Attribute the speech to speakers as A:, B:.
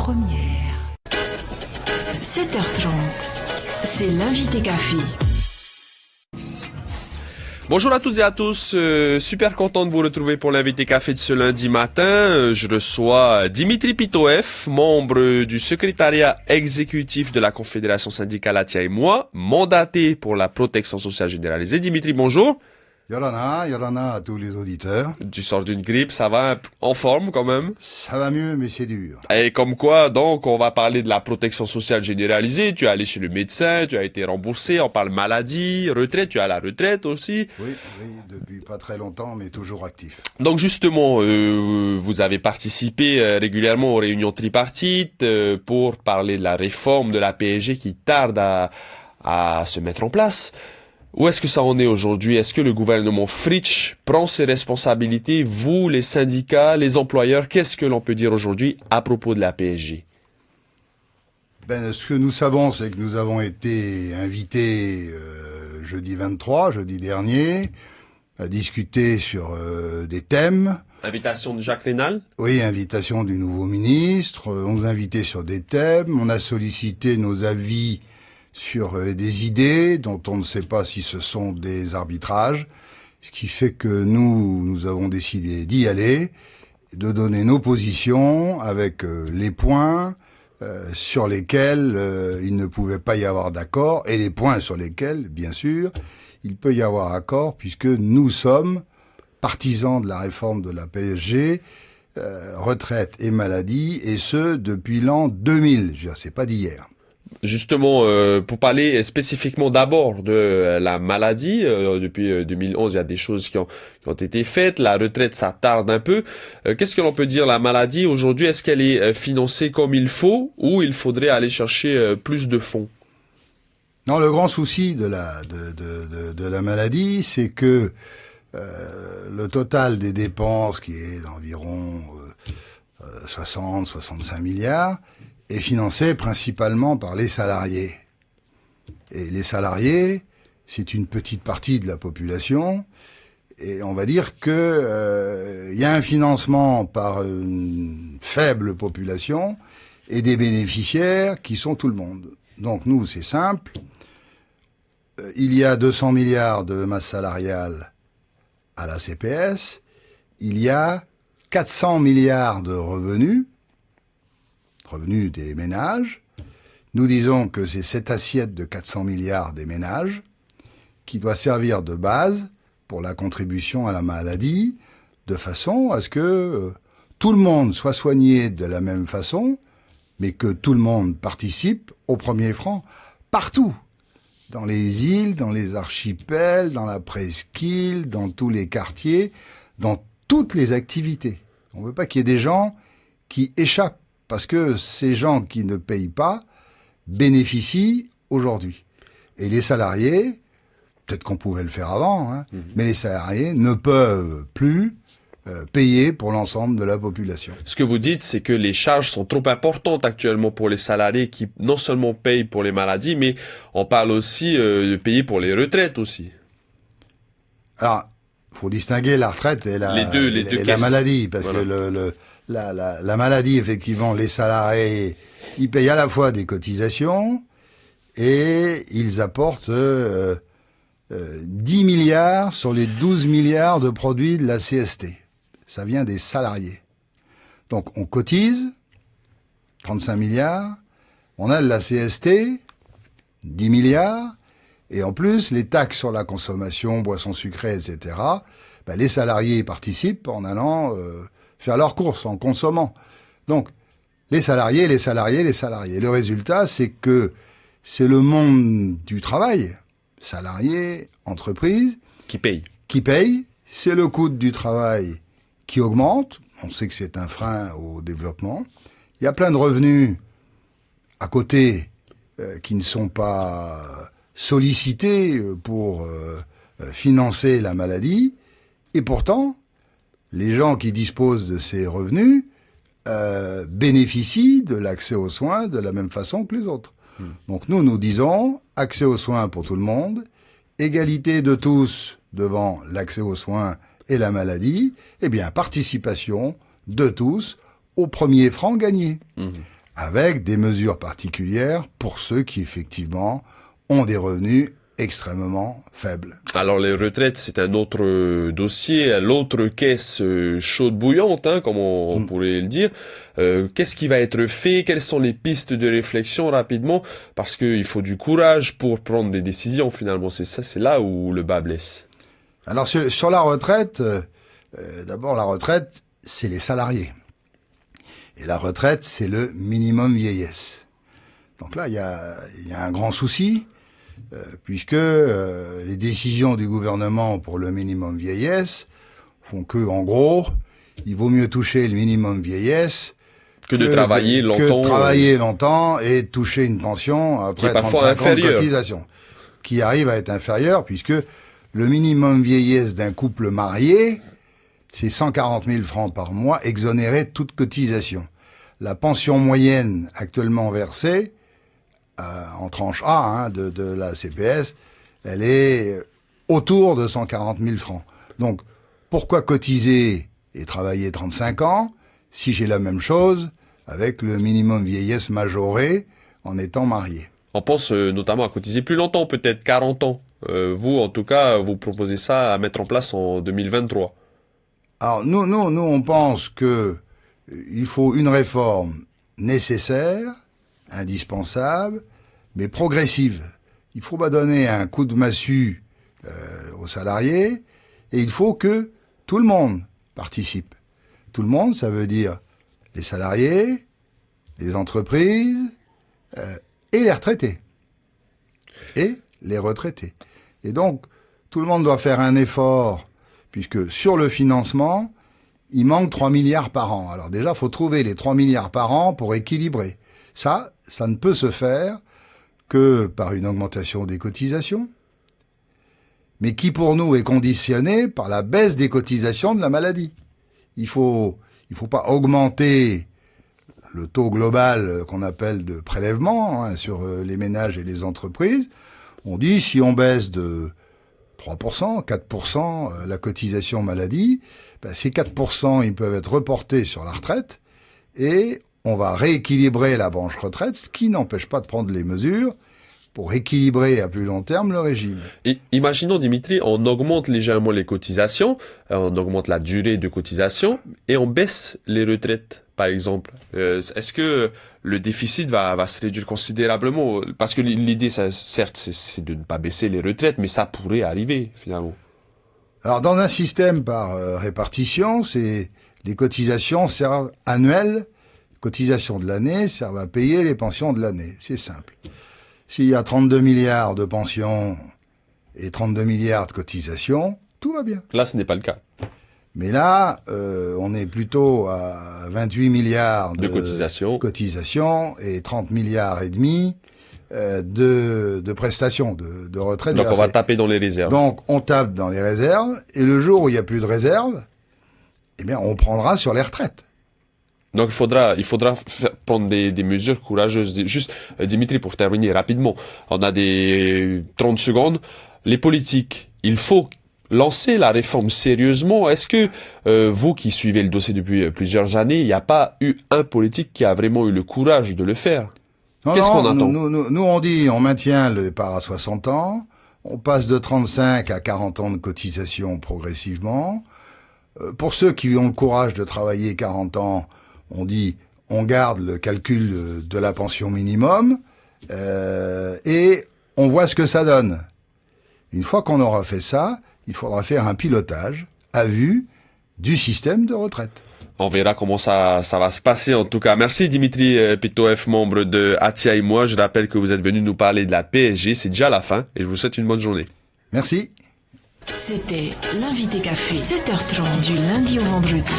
A: première. 7h30, c'est l'invité café.
B: Bonjour à toutes et à tous, super content de vous retrouver pour l'invité café de ce lundi matin. Je reçois Dimitri Pitoev, membre du secrétariat exécutif de la Confédération syndicale Atia et moi, mandaté pour la protection sociale généralisée. Dimitri, bonjour.
C: Yorana à tous les auditeurs.
B: Tu sors d'une grippe, ça va en forme quand même?
C: Ça va mieux, mais c'est dur.
B: Et comme quoi, donc, on va parler de la protection sociale généralisée. Tu es allé chez le médecin, tu as été remboursé, on parle maladie, retraite, tu as la retraite aussi.
C: Oui, depuis pas très longtemps, mais toujours actif.
B: Donc justement, vous avez participé régulièrement aux réunions tripartites pour parler de la réforme de la PSG qui tarde à se mettre en place. Où est-ce que ça en est aujourd'hui? Est-ce que le gouvernement Fritsch prend ses responsabilités? Vous, les syndicats, les employeurs, qu'est-ce que l'on peut dire aujourd'hui à propos de la PSG?
C: Ce que nous savons, c'est que nous avons été invités jeudi dernier, à discuter sur des thèmes.
B: Invitation de Jacques Rénal?
C: Oui, invitation du nouveau ministre. On nous a invités sur des thèmes. On a sollicité nos avis sur des idées dont on ne sait pas si ce sont des arbitrages, ce qui fait que nous avons décidé d'y aller, de donner nos positions avec les points sur lesquels il ne pouvait pas y avoir d'accord et les points sur lesquels, bien sûr, il peut y avoir accord puisque nous sommes partisans de la réforme de la PSG, retraite et maladie, et ce depuis l'an 2000. Je veux dire, c'est pas d'hier.
B: Justement, pour parler spécifiquement d'abord de la maladie, depuis 2011, il y a des choses qui ont été faites. La retraite, ça tarde un peu. Qu'est-ce que l'on peut dire, la maladie aujourd'hui? Est-ce qu'elle est financée comme il faut ou il faudrait aller chercher plus de fonds?
C: Non, le grand souci de la maladie, c'est que le total des dépenses, qui est d'environ 60-65 milliards, est financé principalement par les salariés. Et les salariés, c'est une petite partie de la population, et on va dire que y a un financement par une faible population et des bénéficiaires qui sont tout le monde. Donc nous, c'est simple. Il y a 200 milliards de masse salariale à la CPS. Il y a 400 milliards de revenus des ménages. Nous disons que c'est cette assiette de 400 milliards des ménages qui doit servir de base pour la contribution à la maladie, de façon à ce que tout le monde soit soigné de la même façon, mais que tout le monde participe au premier franc partout, dans les îles, dans les archipels, dans la presqu'île, dans tous les quartiers, dans toutes les activités. On ne veut pas qu'il y ait des gens qui échappent, parce que ces gens qui ne payent pas bénéficient aujourd'hui. Et les salariés, peut-être qu'on pouvait le faire avant, mais les salariés ne peuvent plus payer pour l'ensemble de la population.
B: Ce que vous dites, c'est que les charges sont trop importantes actuellement pour les salariés qui non seulement payent pour les maladies, mais on parle aussi de payer pour les retraites aussi.
C: Alors, il faut distinguer la retraite et la maladie, parce que la maladie, effectivement, les salariés, ils payent à la fois des cotisations et ils apportent 10 milliards sur les 12 milliards de produits de la CST. Ça vient des salariés. Donc on cotise 35 milliards, on a de la CST 10 milliards, et en plus les taxes sur la consommation, boissons sucrées, etc., les salariés y participent en allant faire leurs courses, en consommant. Donc, les salariés. Le résultat, c'est que c'est le monde du travail, salariés, entreprises, qui paye. C'est le coût du travail qui augmente. On sait que c'est un frein au développement. Il y a plein de revenus à côté qui ne sont pas sollicités pour financer la maladie. Et pourtant, les gens qui disposent de ces revenus bénéficient de l'accès aux soins de la même façon que les autres. Donc nous disons accès aux soins pour tout le monde, égalité de tous devant l'accès aux soins et la maladie, participation de tous au premier franc gagné. avec des mesures particulières pour ceux qui, effectivement, ont des revenus extrêmement faibles.
B: Alors les retraites, c'est un autre dossier, l'autre caisse chaude bouillante, hein, comme on pourrait le dire. Qu'est-ce qui va être fait? Quelles sont les pistes de réflexion rapidement? Parce qu'il faut du courage pour prendre des décisions finalement. C'est là où le bas blesse.
C: Alors sur la retraite, d'abord la retraite, c'est les salariés. Et la retraite, c'est le minimum vieillesse. Donc là, il y a un grand souci. Puisque les décisions du gouvernement pour le minimum vieillesse font que, en gros, il vaut mieux toucher le minimum vieillesse
B: que de travailler longtemps.
C: Que de travailler longtemps et de toucher une pension après 35 ans de cotisation, qui arrive à être inférieure, puisque le minimum vieillesse d'un couple marié, c'est 140 000 francs par mois, exonérés de toute cotisation. La pension moyenne actuellement versée, en tranche A de la CPS, elle est autour de 140 000 francs. Donc, pourquoi cotiser et travailler 35 ans si j'ai la même chose avec le minimum vieillesse majoré en étant marié?
B: On pense notamment à cotiser plus longtemps, peut-être 40 ans. Vous, en tout cas, vous proposez ça à mettre en place en 2023.
C: Alors, nous, on pense que il faut une réforme nécessaire, indispensable, mais progressive. Il faut pas donner un coup de massue aux salariés, et il faut que tout le monde participe. Tout le monde, ça veut dire les salariés, les entreprises et les retraités. Et les retraités. Et donc, tout le monde doit faire un effort, puisque sur le financement, il manque 3 milliards par an. Alors déjà, il faut trouver les 3 milliards par an pour équilibrer. Ça ne peut se faire que par une augmentation des cotisations, mais qui pour nous est conditionnée par la baisse des cotisations de la maladie. Il faut pas augmenter le taux global qu'on appelle de prélèvement sur les ménages et les entreprises. On dit si on baisse de 3%, 4% la cotisation maladie, ces 4% ils peuvent être reportés sur la retraite et on va rééquilibrer la branche retraite, ce qui n'empêche pas de prendre les mesures pour équilibrer à plus long terme le régime.
B: Et imaginons, Dimitri, on augmente légèrement les cotisations, on augmente la durée de cotisation et on baisse les retraites, par exemple. Est-ce que le déficit va se réduire considérablement? Parce que l'idée, certes, c'est de ne pas baisser les retraites, mais ça pourrait arriver, finalement.
C: Alors, dans un système par répartition, les cotisations servent annuelles. Cotisations de l'année servent à payer les pensions de l'année. C'est simple. S'il y a 32 milliards de pensions et 32 milliards de cotisations, tout va bien.
B: Là, ce n'est pas le cas.
C: Mais là, on est plutôt à 28 milliards de cotisations et 30 milliards et demi de prestations, de retraite.
B: Donc, on va taper dans les réserves.
C: Donc, on tape dans les réserves et le jour où il n'y a plus de réserves, eh bien, on prendra sur les retraites.
B: Donc il faudra prendre des mesures courageuses. Juste, Dimitri, pour terminer rapidement, on a des 30 secondes. Les politiques, il faut lancer la réforme sérieusement. Est-ce que vous qui suivez le dossier depuis plusieurs années, il n'y a pas eu un politique qui a vraiment eu le courage de le faire? Qu'est-ce qu'on attend?
C: Nous, on dit, on maintient le départ à 60 ans, on passe de 35 à 40 ans de cotisation progressivement. Pour ceux qui ont le courage de travailler 40 ans, on dit, on garde le calcul de la pension minimum et on voit ce que ça donne. Une fois qu'on aura fait ça, il faudra faire un pilotage à vue du système de retraite.
B: On verra comment ça va se passer en tout cas. Merci Dimitri Pitoef, membre de Atia et moi. Je rappelle que vous êtes venu nous parler de la PSG. C'est déjà la fin et je vous souhaite une bonne journée.
C: Merci.
A: C'était l'invité café, 7h30 du lundi au vendredi.